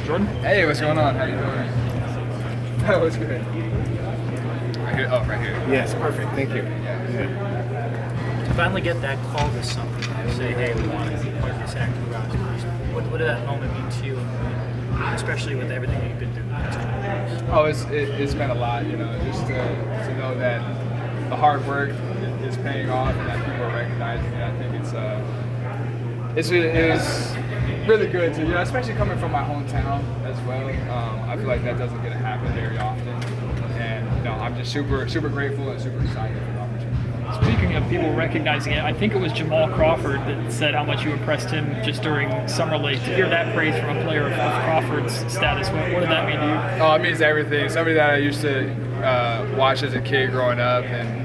Jordan? Hey, what's going on? How you doing? Oh, what's good? Right here. Oh, right here. Yes, perfect. Thank you. To finally get that call this summer, say, hey, we want to be part of the Sacramento Raptors. What did that moment mean to you, especially with everything that you've been through the past couple of years? Oh, it's meant a lot, just to know that the hard work is paying off and that people are recognizing it. I think it's really good to, especially coming from my hometown as well. I feel like that doesn't get to happen very often, and I'm just super grateful and super excited for the opportunity. Speaking of people recognizing it, I think it was Jamal Crawford that said how much you impressed him just during Summer League. To hear that praise from a player of Crawford's status, what did that mean to you? Oh, it means everything. Somebody that I used to watch as a kid growing up, and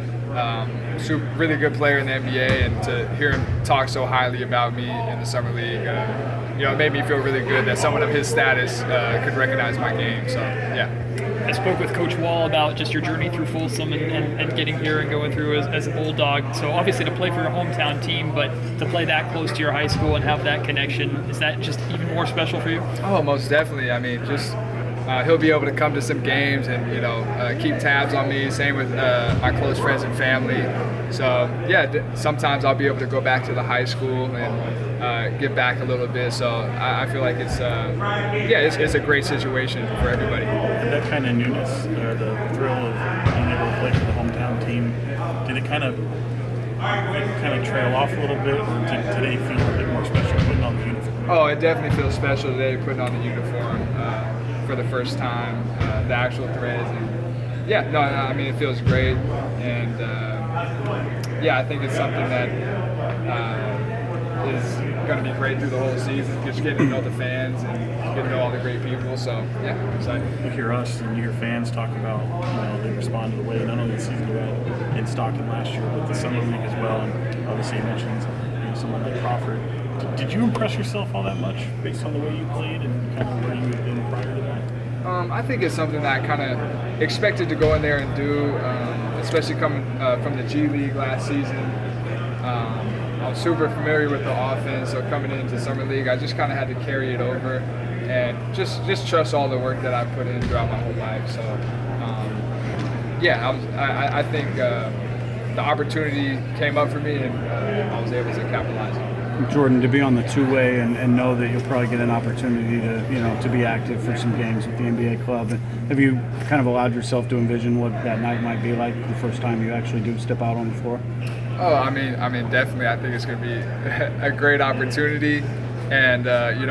really good player in the NBA, and to hear him talk so highly about me in the Summer League, it made me feel really good that someone of his status could recognize my game. So, yeah. I spoke with Coach Wall about just your journey through Folsom and getting here and going through as a Bulldog. So obviously to play for your hometown team, but to play that close to your high school and have that connection, is that just even more special for you? Oh, most definitely. I mean, just he'll be able to come to some games and keep tabs on me. Same with my close friends and family. So yeah, sometimes I'll be able to go back to the high school and give back a little bit. So I feel like it's a great situation for everybody. That kind of newness, the thrill of being able to play for the hometown team, did it kind of trail off a little bit, or did today feel a bit more special putting on the uniform? Oh, it definitely feels special today putting on the uniform for the first time, the actual threads. And I mean, it feels great, and I think it's something that is going to be great through the whole season, just getting to know the fans and getting to know all the great people. So, I'm excited. You hear us and you hear fans talk about, they respond to the way not only the season we had in Stockton last year, but the Summer League as well. And obviously you mentioned someone like Crawford. Did you impress yourself all that much based on the way you played and kind of where you had been prior to that? I think it's something that I kind of expected to go in there and do, especially coming from the G League last season. I'm super familiar with the offense, so coming into Summer League, I just kind of had to carry it over and just trust all the work that I put in throughout my whole life. So, I think the opportunity came up for me, and I was able to capitalize on it. Jordan, to be on the two-way and know that you'll probably get an opportunity to be active for some games with the NBA club. Have you kind of allowed yourself to envision what that night might be like the first time you actually do step out on the floor? Oh, I mean, definitely. I think it's going to be a great opportunity, and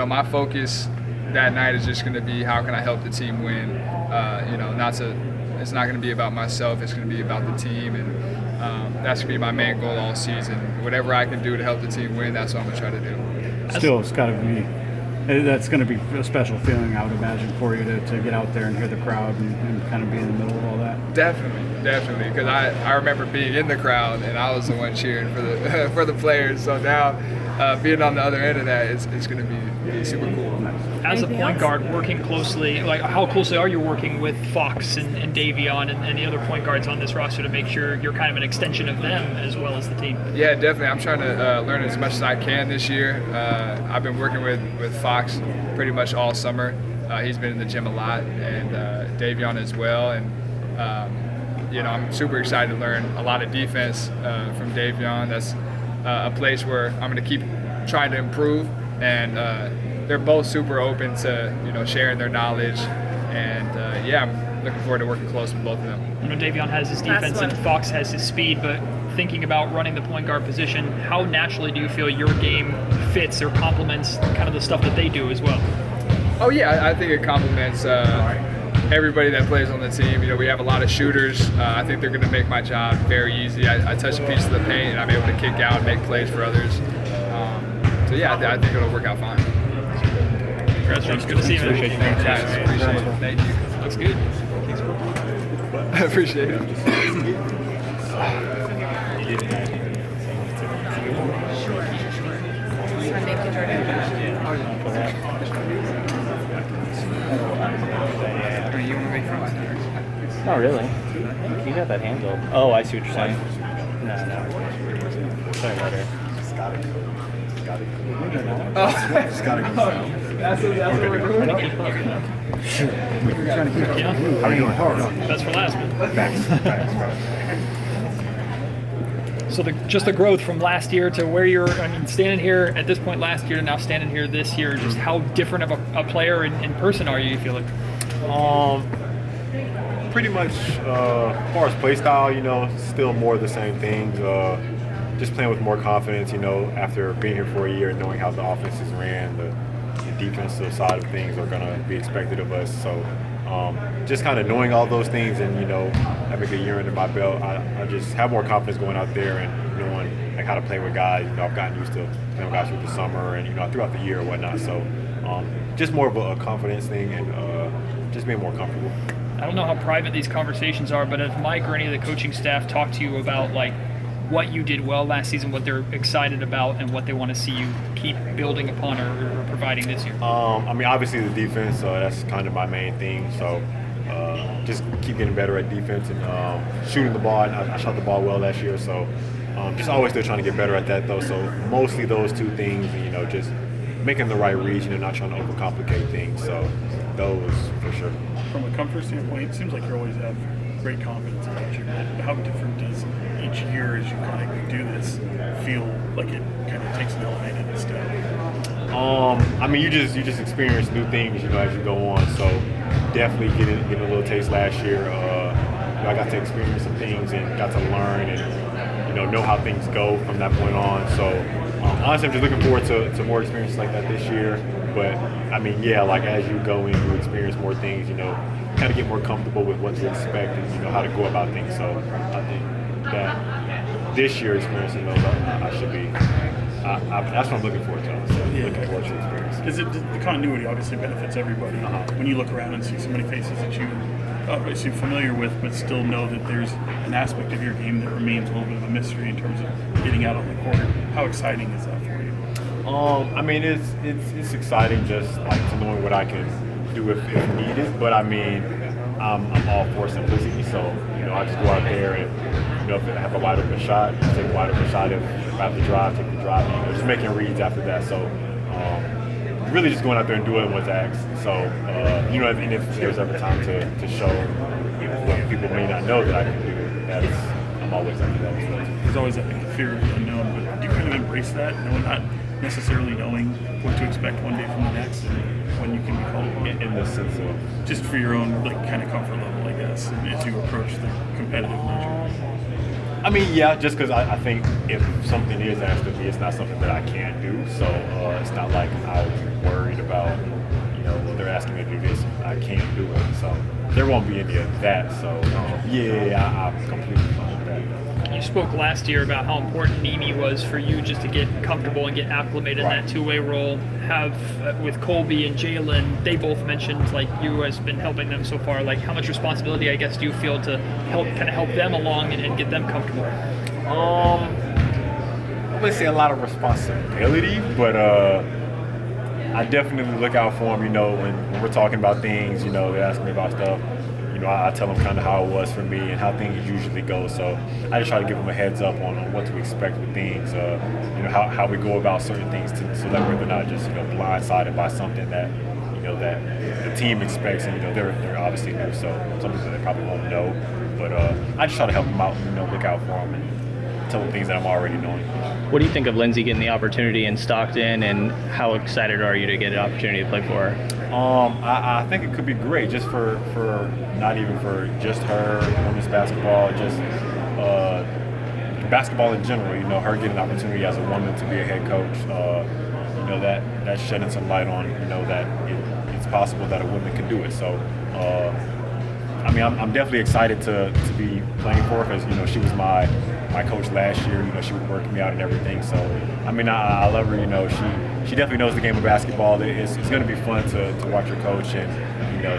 my focus that night is just going to be how can I help the team win. It's not going to be about myself. It's going to be about the team, and that's going to be my main goal all season. Whatever I can do to help the team win, that's what I'm going to try to do. Still, it's got to be. That's going to be a special feeling, I would imagine, for you to get out there and hear the crowd and kind of be in the middle of all that. Definitely, because I remember being in the crowd and I was the one cheering for the for the players. So now being on the other end of that, it's going to be super cool. As a point guard, working closely, like how closely are you working with Fox and Davion and the other point guards on this roster to make sure you're kind of an extension of them as well as the team? Yeah, definitely. I'm trying to learn as much as I can this year. I've been working with Fox pretty much all summer. He's been in the gym a lot, and Davion as well. And I'm super excited to learn a lot of defense from Davion. That's a place where I'm going to keep trying to improve, and they're both super open to sharing their knowledge, and I'm looking forward to working close with both of them. Davion has his defense and Fox has his speed, but thinking about running the point guard position, how naturally do you feel your game fits or complements kind of the stuff that they do as well? Oh yeah, I think it complements everybody that plays on the team. We have a lot of shooters. I think they're going to make my job very easy. I touch a piece of the paint and I'm able to kick out and make plays for others. I think it'll work out fine. Congratulations. Good to see you. Appreciate you. Guys. Appreciate it. Thank you. Looks good. I appreciate it. Not really. You got that handled. Oh, I see what you're saying. No. Sorry about her. gotta go. It's gotta go. Oh, It's gotta go south. that's what we're doing. How are you doing? That's for last, man. Thanks. So just the growth from last year to where you're, I mean, standing here at this point last year to now standing here this year, just how different of a player in person are you feel like? Pretty much, as far as play style, still more of the same things. Just playing with more confidence, after being here for a year, knowing how the offense is ran, the defensive side of things are going to be expected of us. So just kind of knowing all those things and, having a year under my belt, I just have more confidence going out there and knowing how to play with guys. I've gotten used to playing with guys through the summer and, throughout the year and whatnot. So just more of a confidence thing and just being more comfortable. I don't know how private these conversations are, but have Mike or any of the coaching staff talked to you about what you did well last season, what they're excited about, and what they want to see you keep building upon or providing this year? Obviously the defense, that's kind of my main thing. So just keep getting better at defense and shooting the ball. I shot the ball well last year, so just always still trying to get better at that, though. So mostly those two things, and, just making the right read, not trying to overcomplicate things. So those for sure. From a comfort standpoint, it seems like you always have great confidence about you. How different does each year as you kind of do this feel like it kind of takes an elevated step? You just experience new things, as you go on. So definitely getting a little taste last year. I got to experience some things and got to learn and know how things go from that point on. So honestly, I'm just looking forward to more experiences like that this year. But as you go in, you experience more things. Kind of get more comfortable with what to expect and how to go about things. So I think that this year experiencing those, I should be. That's what I'm looking forward to. Looking forward to experience. Is it the continuity obviously benefits everybody? When you look around and see so many faces that you obviously familiar with, but still know that there's an aspect of your game that remains a little bit of a mystery in terms of getting out on the court. How exciting is that for you? It's exciting just to knowing what I can do if needed. But I'm all for simplicity. So I just go out there and if I have a wide open shot, take a wide open shot. If I have the drive, take the drive. Just making reads after that. So really just going out there and doing what's asked. So and if there's ever time to show what people may not know that I can do, I'm always up for that. There's always that fear of the unknown, but do you kind of embrace that, not necessarily knowing what to expect one day from the next and when you can be called upon? In the sense of just for your own kind of comfort level, I guess, as you approach the competitive nature. Just because I think if something is asked of me, it's not something that I can't do. So it's not like I'll be worried about, they're asking me to do this, I can't do it. So there won't be any of that. So I'm completely fine with that. You spoke last year about how important Mimi was for you just to get comfortable and get acclimated in that two-way role. With Colby and Jalen, they both mentioned you has been helping them so far. How much responsibility, I guess, do you feel to help them along and get them comfortable? I wouldn't say a lot of responsibility, but I definitely look out for them. When we're talking about things, they ask me about stuff. I tell them kind of how it was for me and how things usually go. So I just try to give them a heads up on what to expect with things, how we go about certain things so that we're not just blindsided by something that that the team expects, and they're obviously new, so something that they probably won't know. But I just try to help them out, look out for them and tell them things that I'm already knowing. What do you think of Lindsay getting the opportunity in Stockton, and how excited are you to get an opportunity to play for her? I think it could be great, just for not even for just her, women's basketball, just basketball in general. Her getting an opportunity as a woman to be a head coach. That's shedding some light on that it's possible that a woman can do it. So I'm definitely excited to be playing for her because she was my coach last year. She was working me out and everything. So I love her. She definitely knows the game of basketball. It's going to be fun to watch her coach and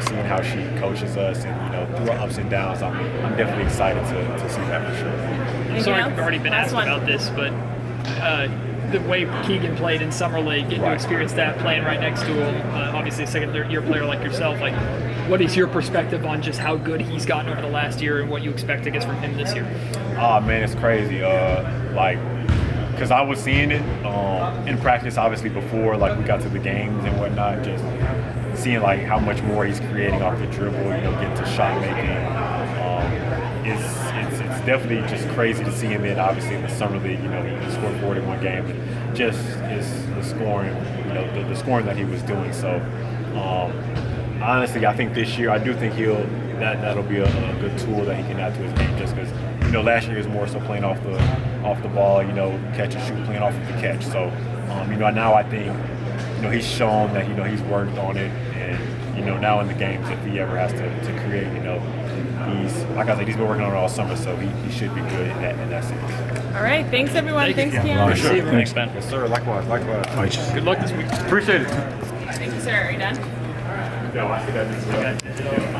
seeing how she coaches us and through her ups and downs. I'm definitely excited to see that for sure. Sorry, I've already been asked about this, but the way Keegan played in Summer League, getting to experience that, playing right next to him, obviously a second-year player like yourself, what is your perspective on just how good he's gotten over the last year and what you expect, I guess, from him this year? Oh, man, it's crazy. because I was seeing it in practice, obviously before like we got to the games and whatnot, just seeing like how much more he's creating off the dribble, getting to shot making. It's definitely just crazy to see him in, obviously in the summer league. He scored 41 games, and just his scoring, the scoring that he was doing. So honestly, I think this year I do think that'll be a good tool that he can add to his game, just because last year he was more so playing off the ball, catch and shoot, playing off of the catch. So now I think he's shown that he's worked on it, and now in the games, if he ever has to create, he's, like I said, he's been working on it all summer, so he should be good in that sense. All right. Thanks, everyone. Thank you. Thanks, Keon. Sure. Thanks, Ben. Yes, sir. Likewise. Good luck this week. Appreciate it. Thank you, sir. Are you done? Yeah, I see that.